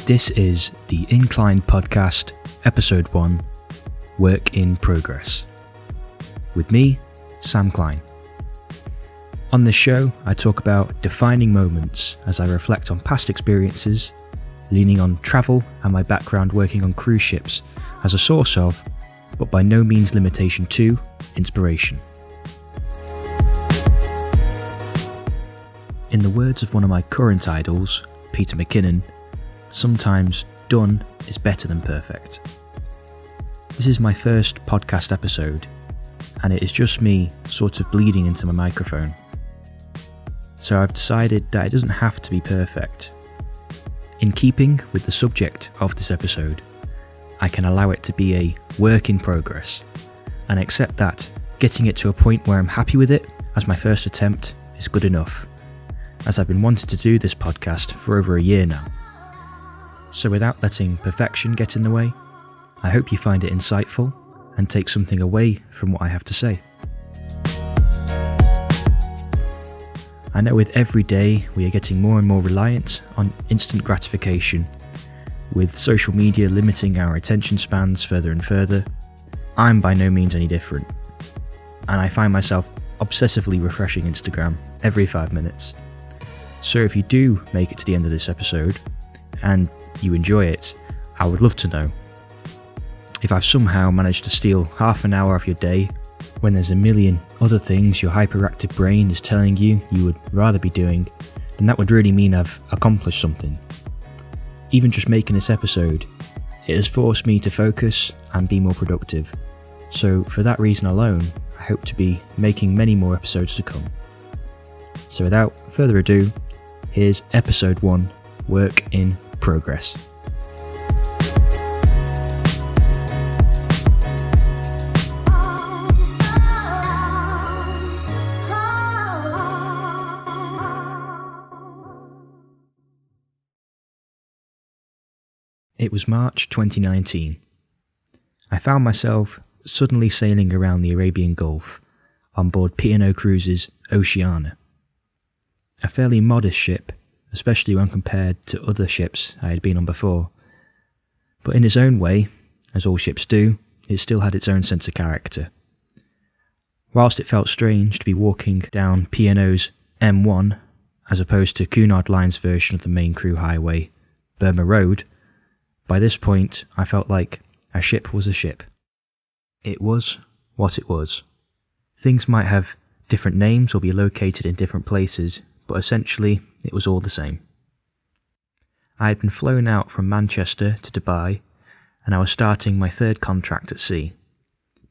This is the InKleined podcast, episode 1, Work in Progress. With me, Sam Klein. On this show, I talk about defining moments as I reflect on past experiences, leaning on travel and my background working on cruise ships as a source of, but by no means limitation to, inspiration. In the words of one of my current idols, Peter McKinnon, sometimes done is better than perfect. This is my first podcast episode, and it is just me sort of bleeding into my microphone. So I've decided that it doesn't have to be perfect. In keeping with the subject of this episode, I can allow it to be a work in progress, and accept that getting it to a point where I'm happy with it as my first attempt is good enough, as I've been wanting to do this podcast for over a year now. So without letting perfection get in the way, I hope you find it insightful and take something away from what I have to say. I know with every day we are getting more and more reliant on instant gratification, with social media limiting our attention spans further and further. I'm by no means any different, and I find myself obsessively refreshing Instagram every 5 minutes. So if you do make it to the end of this episode, and you enjoy it, I would love to know. If I've somehow managed to steal half an hour of your day, when there's a million other things your hyperactive brain is telling you would rather be doing, then that would really mean I've accomplished something. Even just making this episode, it has forced me to focus and be more productive. So for that reason alone, I hope to be making many more episodes to come. So without further ado, here's episode 1, Work in Progress. It was March 2019. I found myself suddenly sailing around the Arabian Gulf on board P&O Cruises' Oceania. A fairly modest ship, especially when compared to other ships I had been on before. But in its own way, as all ships do, it still had its own sense of character. Whilst it felt strange to be walking down P&O's M1, as opposed to Cunard Line's version of the main crew highway, Burma Road, by this point I felt like a ship was a ship. It was what it was. Things might have different names or be located in different places, but essentially it was all the same. I had been flown out from Manchester to Dubai, and I was starting my third contract at sea.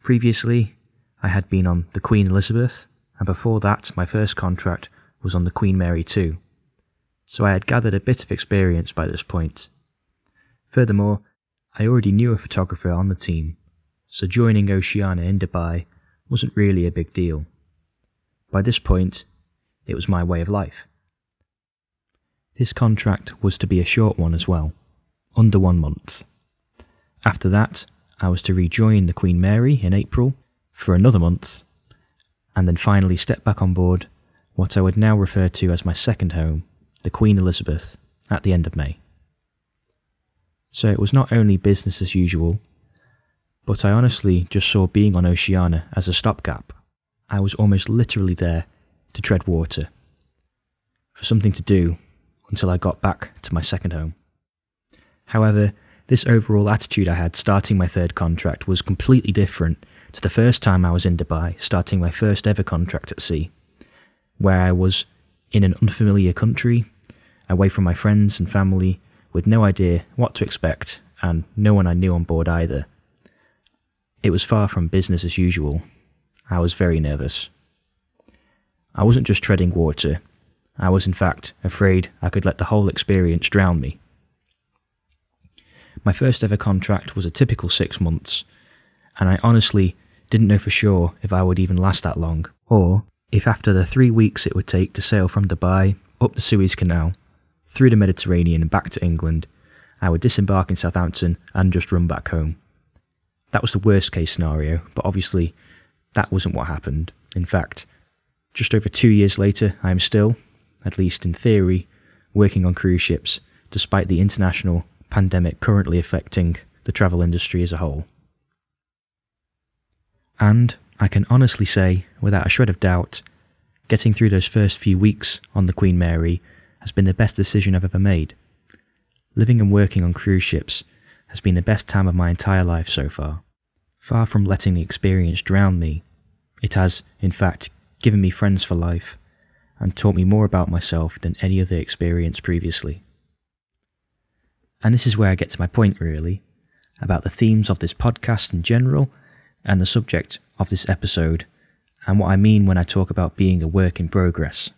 Previously, I had been on the Queen Elizabeth, and before that my first contract was on the Queen Mary 2, so I had gathered a bit of experience by this point. Furthermore, I already knew a photographer on the team, so joining Oceania in Dubai wasn't really a big deal. By this point, it was my way of life. This contract was to be a short one as well, under 1 month. After that, I was to rejoin the Queen Mary in April for another month, and then finally step back on board what I would now refer to as my second home, the Queen Elizabeth, at the end of May. So it was not only business as usual, but I honestly just saw being on Oceania as a stopgap. I was almost literally there to tread water, for something to do until I got back to my second home. However, this overall attitude I had starting my third contract was completely different to the first time I was in Dubai, starting my first ever contract at sea, where I was in an unfamiliar country, away from my friends and family, with no idea what to expect and no one I knew on board either. It was far from business as usual. I was very nervous. I wasn't just treading water, I was in fact afraid I could let the whole experience drown me. My first ever contract was a typical 6 months, and I honestly didn't know for sure if I would even last that long, or if after the 3 weeks it would take to sail from Dubai, up the Suez Canal, through the Mediterranean and back to England, I would disembark in Southampton and just run back home. That was the worst case scenario, but obviously that wasn't what happened. In fact, just over 2 years later, I am still, at least in theory, working on cruise ships, despite the international pandemic currently affecting the travel industry as a whole. And I can honestly say, without a shred of doubt, getting through those first few weeks on the Queen Mary has been the best decision I've ever made. Living and working on cruise ships has been the best time of my entire life so far. Far from letting the experience drown me, it has, in fact, given me friends for life and taught me more about myself than any other experience previously. And this is where I get to my point really, about the themes of this podcast in general and the subject of this episode, and what I mean when I talk about being a work in progress,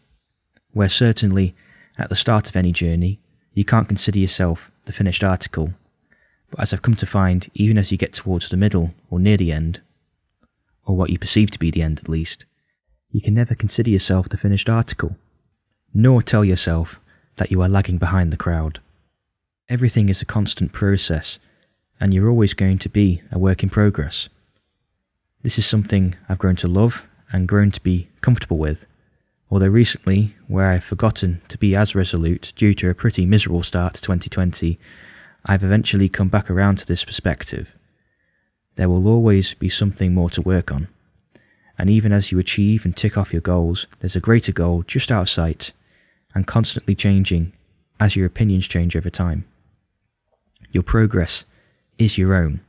where certainly at the start of any journey you can't consider yourself the finished article, but as I've come to find, even as you get towards the middle or near the end, or what you perceive to be the end at least, you can never consider yourself the finished article, nor tell yourself that you are lagging behind the crowd. Everything is a constant process, and you're always going to be a work in progress. This is something I've grown to love and grown to be comfortable with, although recently, where I've forgotten to be as resolute due to a pretty miserable start to 2020, I've eventually come back around to this perspective. There will always be something more to work on, and even as you achieve and tick off your goals, there's a greater goal just out of sight, and constantly changing as your opinions change over time. Your progress is your own,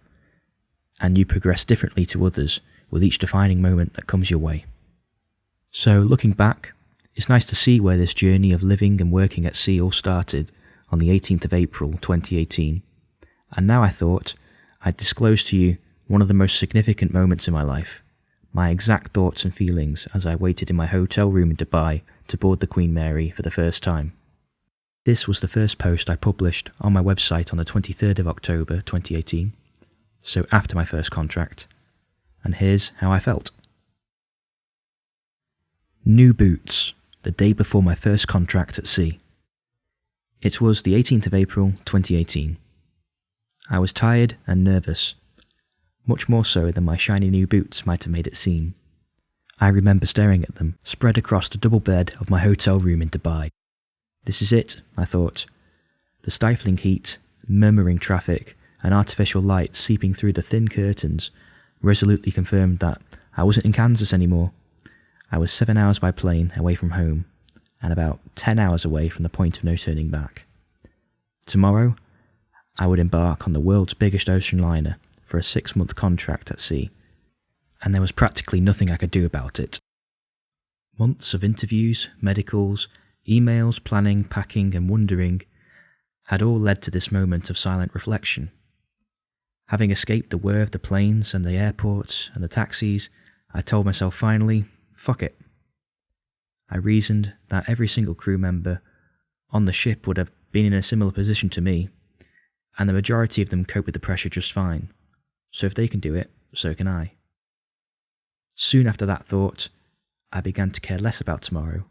and you progress differently to others with each defining moment that comes your way. So looking back, it's nice to see where this journey of living and working at sea all started on the 18th of April 2018, and now I thought I'd disclose to you one of the most significant moments in my life, my exact thoughts and feelings as I waited in my hotel room in Dubai to board the Queen Mary for the first time. This was the first post I published on my website on the 23rd of October 2018, so after my first contract, and here's how I felt. New boots, the day before my first contract at sea. It was the 18th of April 2018. I was tired and nervous, much more so than my shiny new boots might have made it seem. I remember staring at them, spread across the double bed of my hotel room in Dubai. This is it, I thought. The stifling heat, murmuring traffic, and artificial light seeping through the thin curtains resolutely confirmed that I wasn't in Kansas anymore. I was 7 hours by plane away from home, and about 10 hours away from the point of no turning back. Tomorrow, I would embark on the world's biggest ocean liner for a 6-month contract at sea, and there was practically nothing I could do about it. Months of interviews, medicals, emails, planning, packing, and wondering had all led to this moment of silent reflection. Having escaped the whir of the planes and the airports and the taxis, I told myself finally, fuck it. I reasoned that every single crew member on the ship would have been in a similar position to me, and the majority of them cope with the pressure just fine. So if they can do it, so can I. Soon after that thought, I began to care less about tomorrow,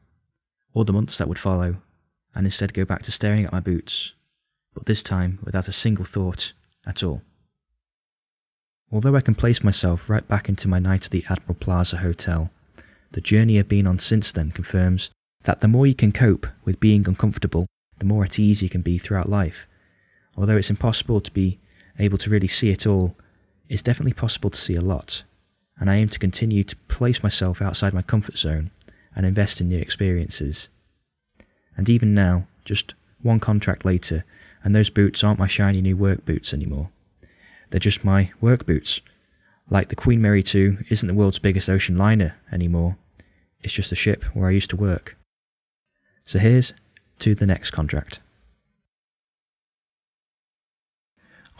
or the months that would follow, and instead go back to staring at my boots, but this time without a single thought at all. Although I can place myself right back into my night at the Admiral Plaza Hotel, the journey I've been on since then confirms that the more you can cope with being uncomfortable, the more at ease you can be throughout life. Although it's impossible to be able to really see it all, it's definitely possible to see a lot, and I aim to continue to place myself outside my comfort zone and invest in new experiences. And even now, just one contract later, and those boots aren't my shiny new work boots anymore. They're just my work boots. Like the Queen Mary 2 isn't the world's biggest ocean liner anymore, it's just a ship where I used to work. So here's to the next contract.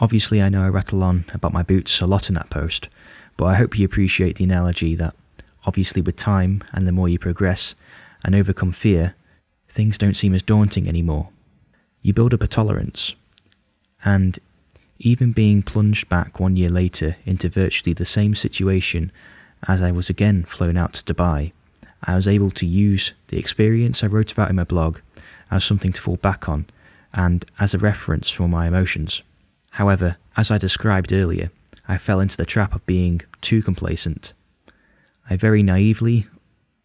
Obviously I know I rattle on about my boots a lot in that post, but I hope you appreciate the analogy that obviously with time and the more you progress and overcome fear, things don't seem as daunting anymore. You build up a tolerance, and even being plunged back 1 year later into virtually the same situation as I was again flown out to Dubai, I was able to use the experience I wrote about in my blog as something to fall back on and as a reference for my emotions. However, as I described earlier, I fell into the trap of being too complacent. I very naively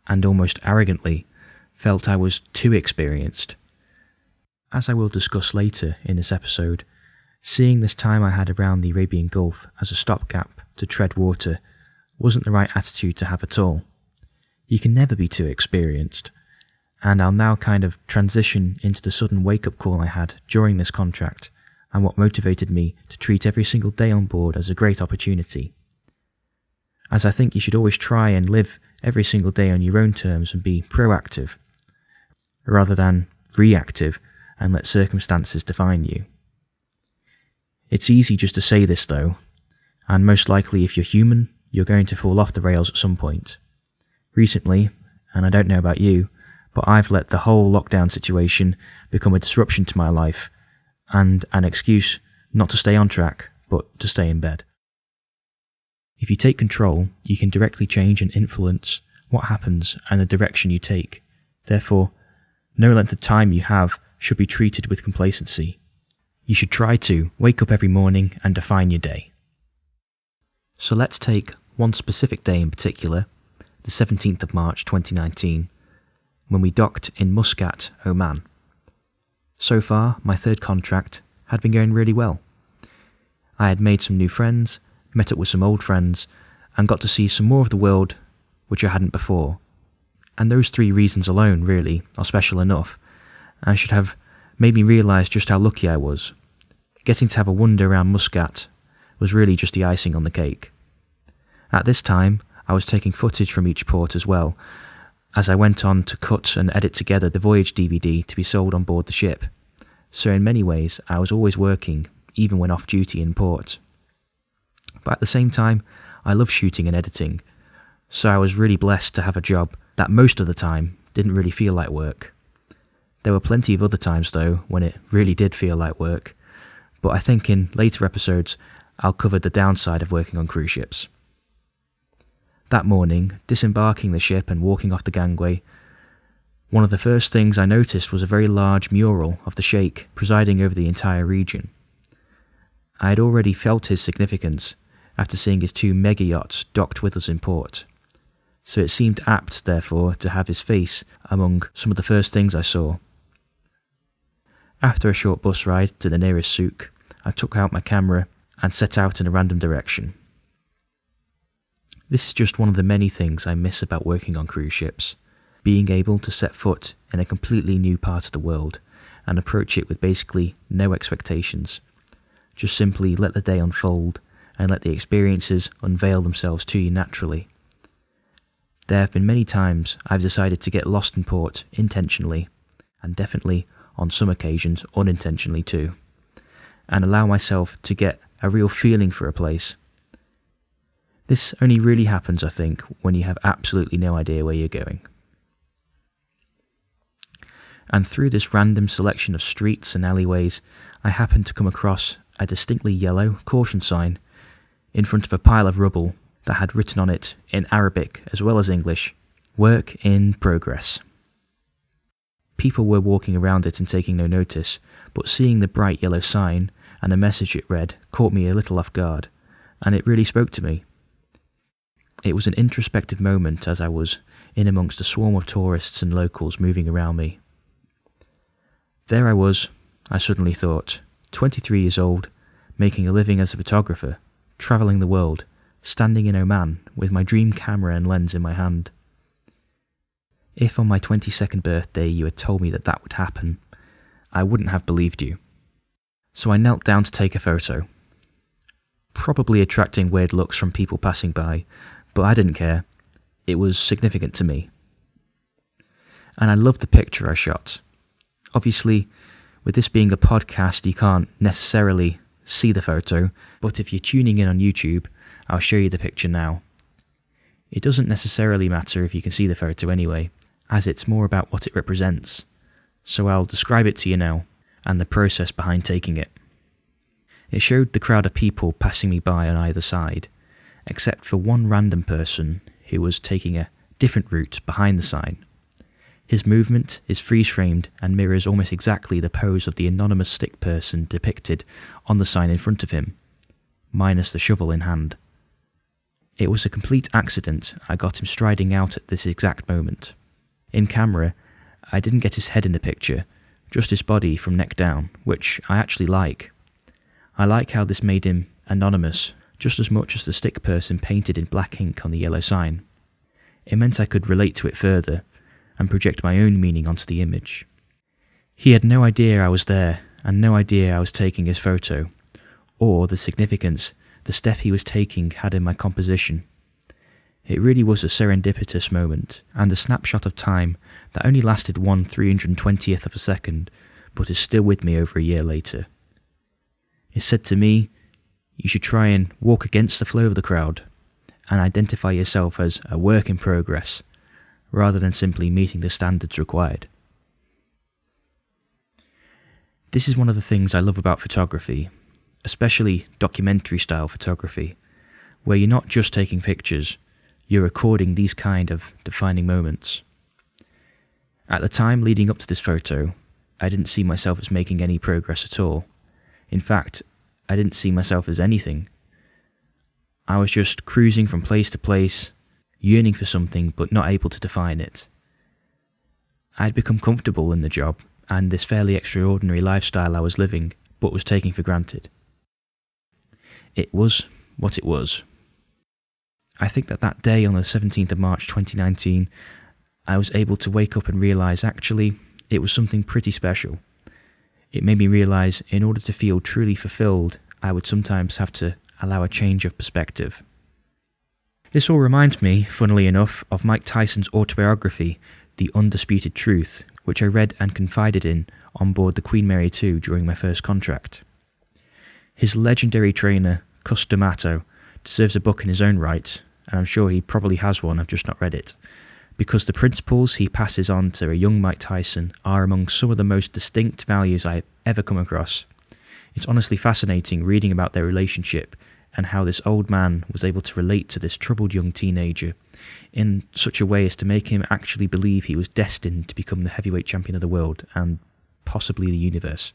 and almost arrogantly felt I was too experienced. As I will discuss later in this episode, Seeing this time I had around the Arabian Gulf as a stopgap to tread water wasn't the right attitude to have at all. You can never be too experienced, and I'll now kind of transition into the sudden wake-up call I had during this contract and what motivated me to treat every single day on board as a great opportunity. As I think you should always try and live every single day on your own terms and be proactive, rather than reactive and let circumstances define you. It's easy just to say this though, and most likely if you're human, you're going to fall off the rails at some point. Recently, and I don't know about you, but I've let the whole lockdown situation become a disruption to my life, and an excuse not to stay on track, but to stay in bed. If you take control, you can directly change and influence what happens and the direction you take. Therefore, no length of time you have should be treated with complacency. You should try to wake up every morning and define your day. So let's take one specific day in particular, the 17th of March 2019, when we docked in Muscat, Oman. So far, my third contract had been going really well. I had made some new friends, met up with some old friends, and got to see some more of the world which I hadn't before. And those 3 reasons alone, really, are special enough, and should have made me realise just how lucky I was. Getting to have a wander around Muscat was really just the icing on the cake. At this time, I was taking footage from each port as well, as I went on to cut and edit together the voyage DVD to be sold on board the ship. So in many ways, I was always working, even when off duty in port. But at the same time, I love shooting and editing, so I was really blessed to have a job that most of the time didn't really feel like work. There were plenty of other times though when it really did feel like work, but I think in later episodes I'll cover the downside of working on cruise ships. That morning, disembarking the ship and walking off the gangway, one of the first things I noticed was a very large mural of the Sheikh presiding over the entire region. I had already felt his significance after seeing his 2 mega yachts docked with us in port, so it seemed apt, therefore, to have his face among some of the first things I saw. After a short bus ride to the nearest souk, I took out my camera and set out in a random direction. This is just one of the many things I miss about working on cruise ships, being able to set foot in a completely new part of the world and approach it with basically no expectations. Just simply let the day unfold and let the experiences unveil themselves to you naturally. There have been many times I've decided to get lost in port intentionally, and definitely on some occasions unintentionally too, and allow myself to get a real feeling for a place. This only really happens, I think, when you have absolutely no idea where you're going. And through this random selection of streets and alleyways, I happened to come across a distinctly yellow caution sign in front of a pile of rubble that had written on it in Arabic as well as English, "Work in progress." People were walking around it and taking no notice, but seeing the bright yellow sign and the message it read caught me a little off guard, and it really spoke to me. It was an introspective moment as I was in amongst a swarm of tourists and locals moving around me. There I was, I suddenly thought, 23 years old, making a living as a photographer, travelling the world, standing in Oman with my dream camera and lens in my hand. If on my 22nd birthday you had told me that that would happen, I wouldn't have believed you. So I knelt down to take a photo, probably attracting weird looks from people passing by, but I didn't care. It was significant to me. And I loved the picture I shot. Obviously, with this being a podcast, you can't necessarily see the photo, but if you're tuning in on YouTube, I'll show you the picture now. It doesn't necessarily matter if you can see the photo anyway, as it's more about what it represents. So I'll describe it to you now, and the process behind taking it. It showed the crowd of people passing me by on either side, except for one random person who was taking a different route behind the sign. His movement is freeze-framed and mirrors almost exactly the pose of the anonymous stick person depicted on the sign in front of him, minus the shovel in hand. It was a complete accident I got him striding out at this exact moment. In camera, I didn't get his head in the picture, just his body from neck down, which I actually like. I like how this made him anonymous, just as much as the stick person painted in black ink on the yellow sign. It meant I could relate to it further, and project my own meaning onto the image. He had no idea I was there, and no idea I was taking his photo, or the significance the step he was taking had in my composition. It really was a serendipitous moment, and a snapshot of time that only lasted 1/320th of a second, but is still with me over a year later. It said to me, you should try and walk against the flow of the crowd, and identify yourself as a work in progress, rather than simply meeting the standards required. This is one of the things I love about photography, especially documentary-style photography, where you're not just taking pictures, you're recording these kind of defining moments. At the time leading up to this photo, I didn't see myself as making any progress at all. In fact, I didn't see myself as anything. I was just cruising from place to place, yearning for something but not able to define it. I had become comfortable in the job and this fairly extraordinary lifestyle I was living, but was taking for granted. It was what it was. I think that day on the 17th of March 2019, I was able to wake up and realise actually it was something pretty special. It made me realise in order to feel truly fulfilled, I would sometimes have to allow a change of perspective. This all reminds me, funnily enough, of Mike Tyson's autobiography, The Undisputed Truth, which I read and confided in on board the Queen Mary 2 during my first contract. His legendary trainer, Cus D'Amato, deserves a book in his own right, and I'm sure he probably has one, I've just not read it, because the principles he passes on to a young Mike Tyson are among some of the most distinct values I've ever come across. It's honestly fascinating reading about their relationship and how this old man was able to relate to this troubled young teenager in such a way as to make him actually believe he was destined to become the heavyweight champion of the world and possibly the universe.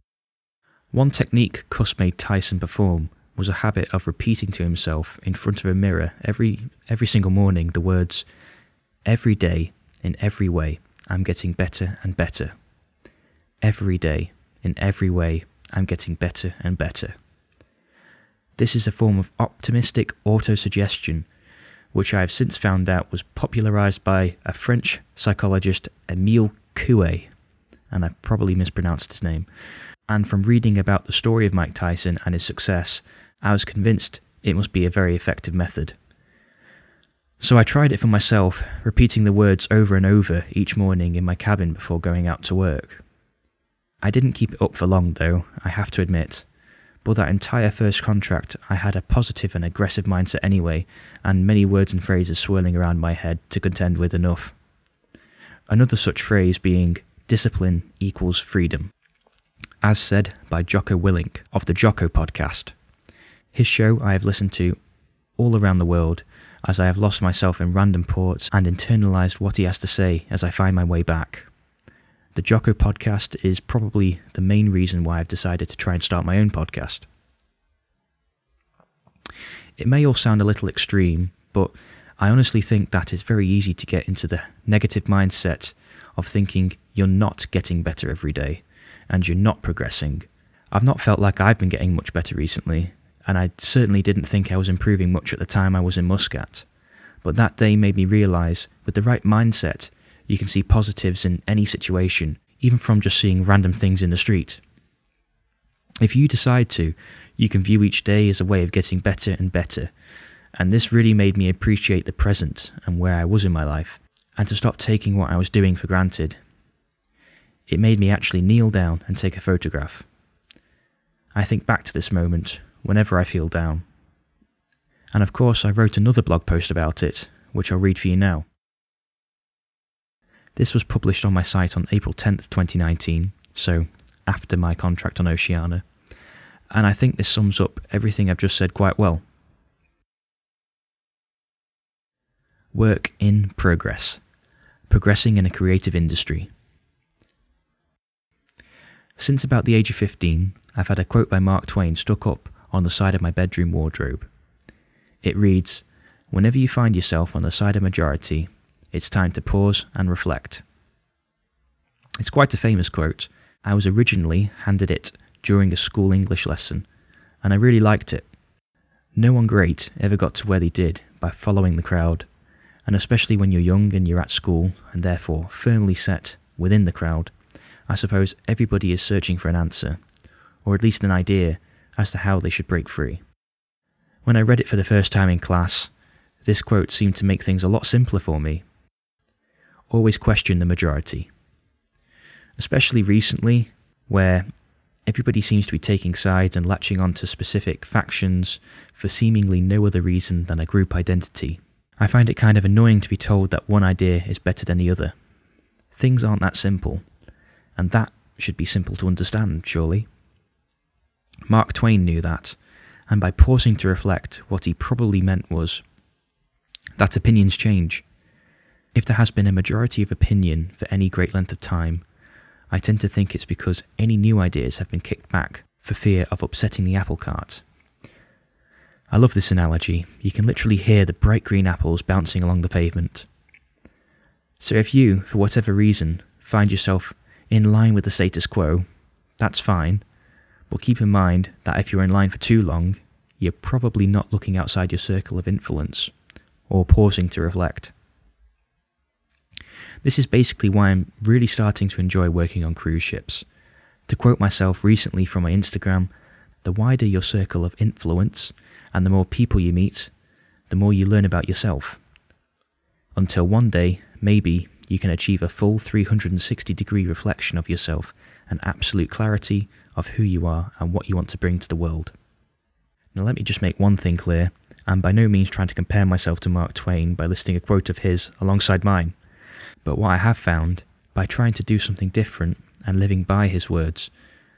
One technique Cus made Tyson perform was a habit of repeating to himself in front of a mirror every single morning the words, "Every day, in every way, I'm getting better and better. Every day, in every way, I'm getting better and better." This is a form of optimistic autosuggestion, which I have since found out was popularised by a French psychologist, Émile Coué, and I've probably mispronounced his name. And from reading about the story of Mike Tyson and his success, I was convinced it must be a very effective method. So I tried it for myself, repeating the words over and over each morning in my cabin before going out to work. I didn't keep it up for long though, I have to admit, but that entire first contract I had a positive and aggressive mindset anyway, and many words and phrases swirling around my head to contend with enough. Another such phrase being, discipline equals freedom, as said by Jocko Willink of the Jocko podcast. His show I have listened to all around the world, as I have lost myself in random ports and internalised what he has to say as I find my way back. The Jocko podcast is probably the main reason why I've decided to try and start my own podcast. It may all sound a little extreme, but I honestly think that it's very easy to get into the negative mindset of thinking you're not getting better every day, and you're not progressing. I've not felt like I've been getting much better recently, and I certainly didn't think I was improving much at the time I was in Muscat. But that day made me realise, with the right mindset, you can see positives in any situation, even from just seeing random things in the street. If you decide to, you can view each day as a way of getting better and better, and this really made me appreciate the present and where I was in my life, and to stop taking what I was doing for granted. It made me actually kneel down and take a photograph. I think back to this moment whenever I feel down. And of course I wrote another blog post about it, which I'll read for you now. This was published on my site on April 10th, 2019, so after my contract on Oceania, and I think this sums up everything I've just said quite well. Work in progress. Progressing in a creative industry. Since about the age of 15, I've had a quote by Mark Twain stuck up on the side of my bedroom wardrobe. It reads, "Whenever you find yourself on the side of majority, it's time to pause and reflect." It's quite a famous quote. I was originally handed it during a school English lesson, and I really liked it. No one great ever got to where they did by following the crowd, and especially when you're young and you're at school and therefore firmly set within the crowd, I suppose everybody is searching for an answer, or at least an idea as to how they should break free. When I read it for the first time in class, this quote seemed to make things a lot simpler for me. Always question the majority. Especially recently, where everybody seems to be taking sides and latching on to specific factions for seemingly no other reason than a group identity. I find it kind of annoying to be told that one idea is better than the other. Things aren't that simple, and that should be simple to understand, surely. Mark Twain knew that, and by pausing to reflect, what he probably meant was that opinions change. If there has been a majority of opinion for any great length of time, I tend to think it's because any new ideas have been kicked back for fear of upsetting the apple cart. I love this analogy. You can literally hear the bright green apples bouncing along the pavement. So if you, for whatever reason, find yourself in line with the status quo, that's fine, but keep in mind that if you're in line for too long, you're probably not looking outside your circle of influence, or pausing to reflect. This is basically why I'm really starting to enjoy working on cruise ships. To quote myself recently from my Instagram, the wider your circle of influence and the more people you meet, the more you learn about yourself. Until one day, maybe, you can achieve a full 360-degree reflection of yourself and absolute clarity of who you are and what you want to bring to the world. Now let me just make one thing clear. I'm by no means trying to compare myself to Mark Twain by listing a quote of his alongside mine. But what I have found, by trying to do something different and living by his words,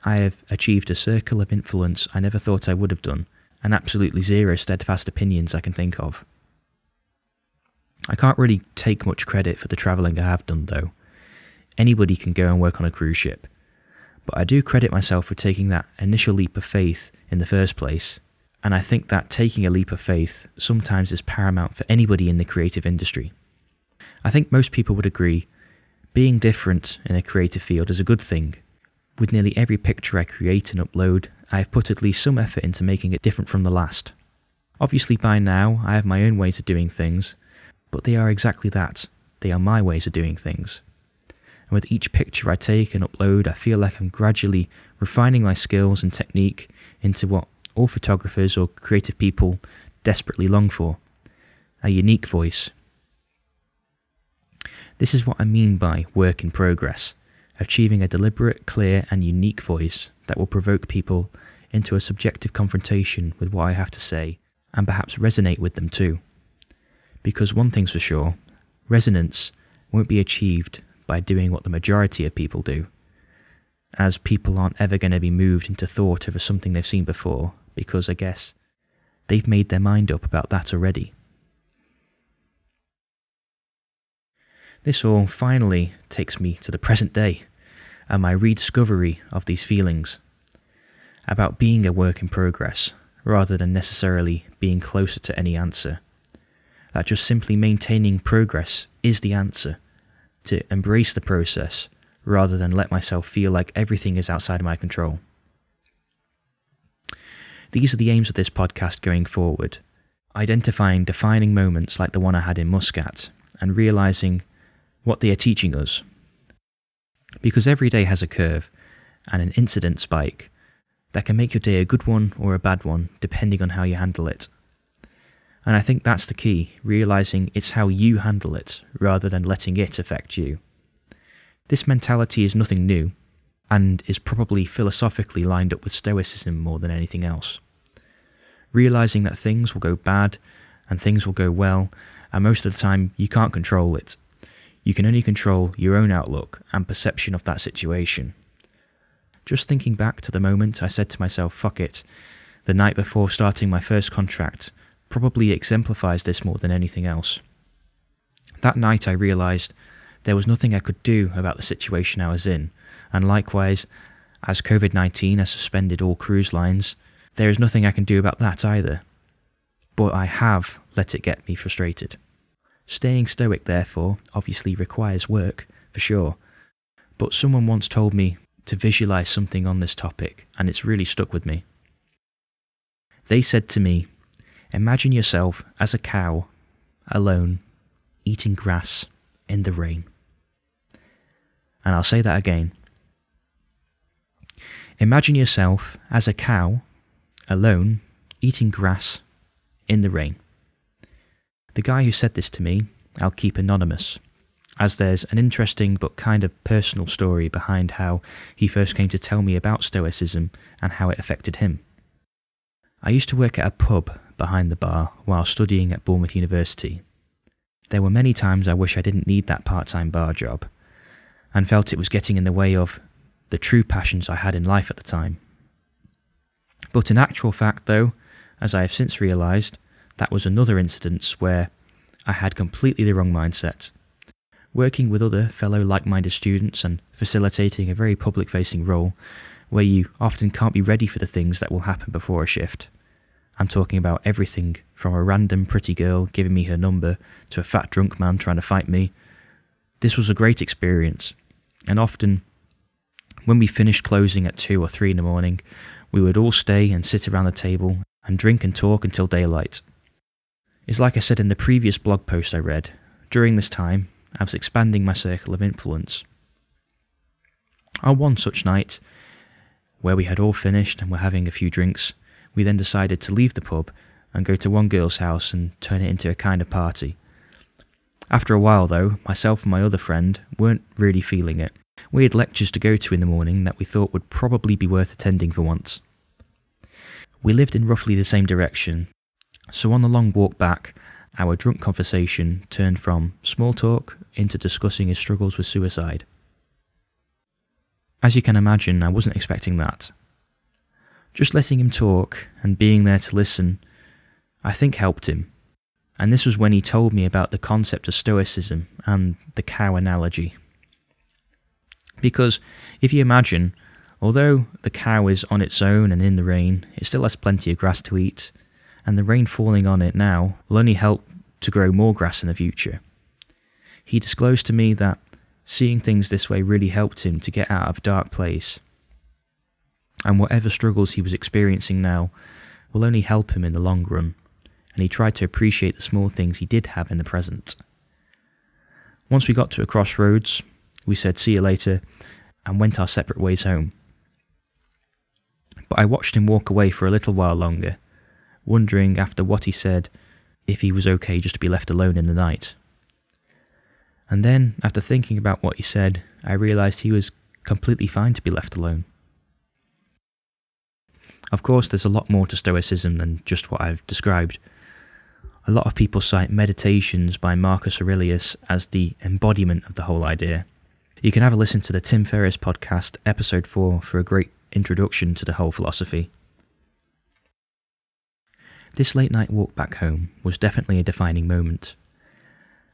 I have achieved a circle of influence I never thought I would have done, and absolutely zero steadfast opinions I can think of. I can't really take much credit for the travelling I have done though. Anybody can go and work on a cruise ship. But I do credit myself for taking that initial leap of faith in the first place, and I think that taking a leap of faith sometimes is paramount for anybody in the creative industry. I think most people would agree, being different in a creative field is a good thing. With nearly every picture I create and upload, I have put at least some effort into making it different from the last. Obviously by now I have my own ways of doing things, but they are exactly that. They are my ways of doing things. And with each picture I take and upload, I feel like I'm gradually refining my skills and technique into what all photographers or creative people desperately long for, a unique voice. This is what I mean by work in progress, achieving a deliberate, clear and unique voice that will provoke people into a subjective confrontation with what I have to say and perhaps resonate with them too. Because one thing's for sure, resonance won't be achieved by doing what the majority of people do, as people aren't ever going to be moved into thought over something they've seen before, because I guess they've made their mind up about that already. This all finally takes me to the present day and my rediscovery of these feelings about being a work in progress rather than necessarily being closer to any answer. That just simply maintaining progress is the answer, to embrace the process rather than let myself feel like everything is outside of my control. These are the aims of this podcast going forward, identifying defining moments like the one I had in Muscat and realising what they are teaching us. Because every day has a curve and an incident spike that can make your day a good one or a bad one depending on how you handle it. And I think that's the key, realising it's how you handle it rather than letting it affect you. This mentality is nothing new and is probably philosophically lined up with Stoicism more than anything else. Realising that things will go bad and things will go well, and most of the time you can't control it. You can only control your own outlook and perception of that situation. Just thinking back to the moment I said to myself, fuck it, the night before starting my first contract, probably exemplifies this more than anything else. That night I realised there was nothing I could do about the situation I was in, and likewise, as COVID-19 has suspended all cruise lines, there is nothing I can do about that either. But I have let it get me frustrated. Staying stoic, therefore, obviously requires work, for sure, but someone once told me to visualise something on this topic, and it's really stuck with me. They said to me, imagine yourself as a cow, alone, eating grass in the rain. And I'll say that again. Imagine yourself as a cow, alone, eating grass in the rain. The guy who said this to me, I'll keep anonymous, as there's an interesting but kind of personal story behind how he first came to tell me about Stoicism and how it affected him. I used to work at a pub behind the bar while studying at Bournemouth University. There were many times I wish I didn't need that part-time bar job, and felt it was getting in the way of the true passions I had in life at the time. But in actual fact though, as I have since realised, that was another instance where I had completely the wrong mindset. Working with other fellow like-minded students and facilitating a very public-facing role where you often can't be ready for the things that will happen before a shift. I'm talking about everything from a random pretty girl giving me her number to a fat drunk man trying to fight me. This was a great experience, and often when we finished closing at 2 or 3 in the morning, we would all stay and sit around the table and drink and talk until daylight. It's like I said in the previous blog post I read, during this time I was expanding my circle of influence. On one such night, where we had all finished and were having a few drinks, we then decided to leave the pub and go to one girl's house and turn it into a kind of party. After a while though, myself and my other friend weren't really feeling it. We had lectures to go to in the morning that we thought would probably be worth attending for once. We lived in roughly the same direction, so on the long walk back, our drunk conversation turned from small talk into discussing his struggles with suicide. As you can imagine, I wasn't expecting that. Just letting him talk and being there to listen, I think helped him. And this was when he told me about the concept of Stoicism and the cow analogy. Because if you imagine, although the cow is on its own and in the rain, it still has plenty of grass to eat, and the rain falling on it now will only help to grow more grass in the future. He disclosed to me that seeing things this way really helped him to get out of a dark place, and whatever struggles he was experiencing now will only help him in the long run, and he tried to appreciate the small things he did have in the present. Once we got to a crossroads, we said see you later and went our separate ways home. But I watched him walk away for a little while longer, wondering after what he said if he was okay just to be left alone in the night. And then, after thinking about what he said, I realised he was completely fine to be left alone. Of course, there's a lot more to Stoicism than just what I've described. A lot of people cite Meditations by Marcus Aurelius as the embodiment of the whole idea. You can have a listen to the Tim Ferriss podcast, episode 4, for a great introduction to the whole philosophy. This late night walk back home was definitely a defining moment.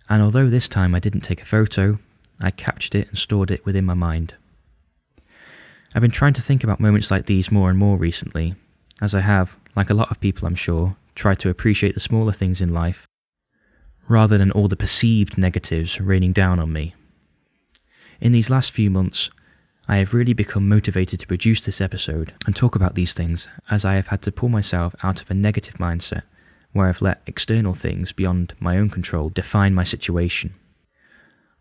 And although this time I didn't take a photo, I captured it and stored it within my mind. I've been trying to think about moments like these more and more recently, as I have, like a lot of people I'm sure, tried to appreciate the smaller things in life, rather than all the perceived negatives raining down on me. In these last few months, I have really become motivated to produce this episode and talk about these things, as I have had to pull myself out of a negative mindset where I've let external things beyond my own control define my situation.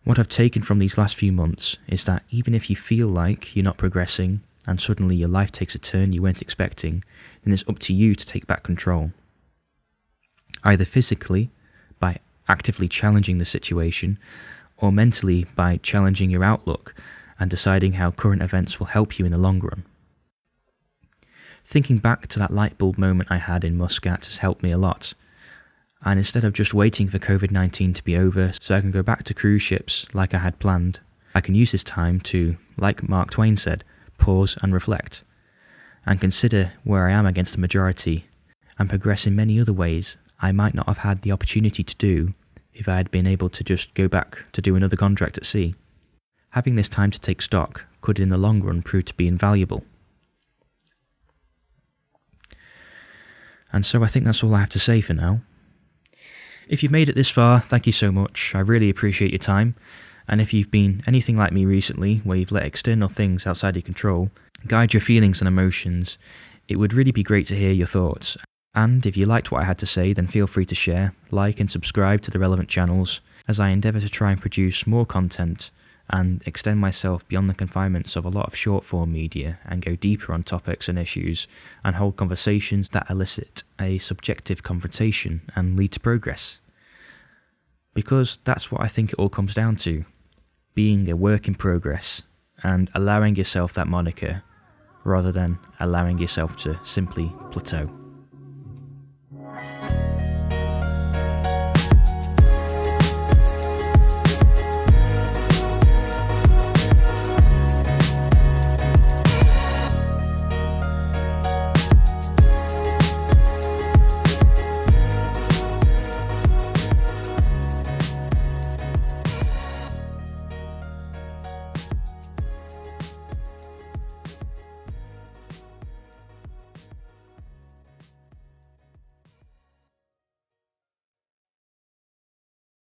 What I've taken from these last few months is that even if you feel like you're not progressing and suddenly your life takes a turn you weren't expecting, then it's up to you to take back control. Either physically, by actively challenging the situation, or mentally by challenging your outlook and deciding how current events will help you in the long run. Thinking back to that light bulb moment I had in Muscat has helped me a lot, and instead of just waiting for COVID-19 to be over so I can go back to cruise ships like I had planned, I can use this time to, like Mark Twain said, pause and reflect, and consider where I am against the majority, and progress in many other ways I might not have had the opportunity to do if I had been able to just go back to do another contract at sea. Having this time to take stock could in the long run prove to be invaluable. And so I think that's all I have to say for now. If you've made it this far, thank you so much. I really appreciate your time. And if you've been anything like me recently, where you've let external things outside your control guide your feelings and emotions, it would really be great to hear your thoughts. And if you liked what I had to say, then feel free to share, like and subscribe to the relevant channels, as I endeavour to try and produce more content and extend myself beyond the confinements of a lot of short-form media and go deeper on topics and issues and hold conversations that elicit a subjective confrontation and lead to progress. Because that's what I think it all comes down to, being a work in progress and allowing yourself that moniker rather than allowing yourself to simply plateau.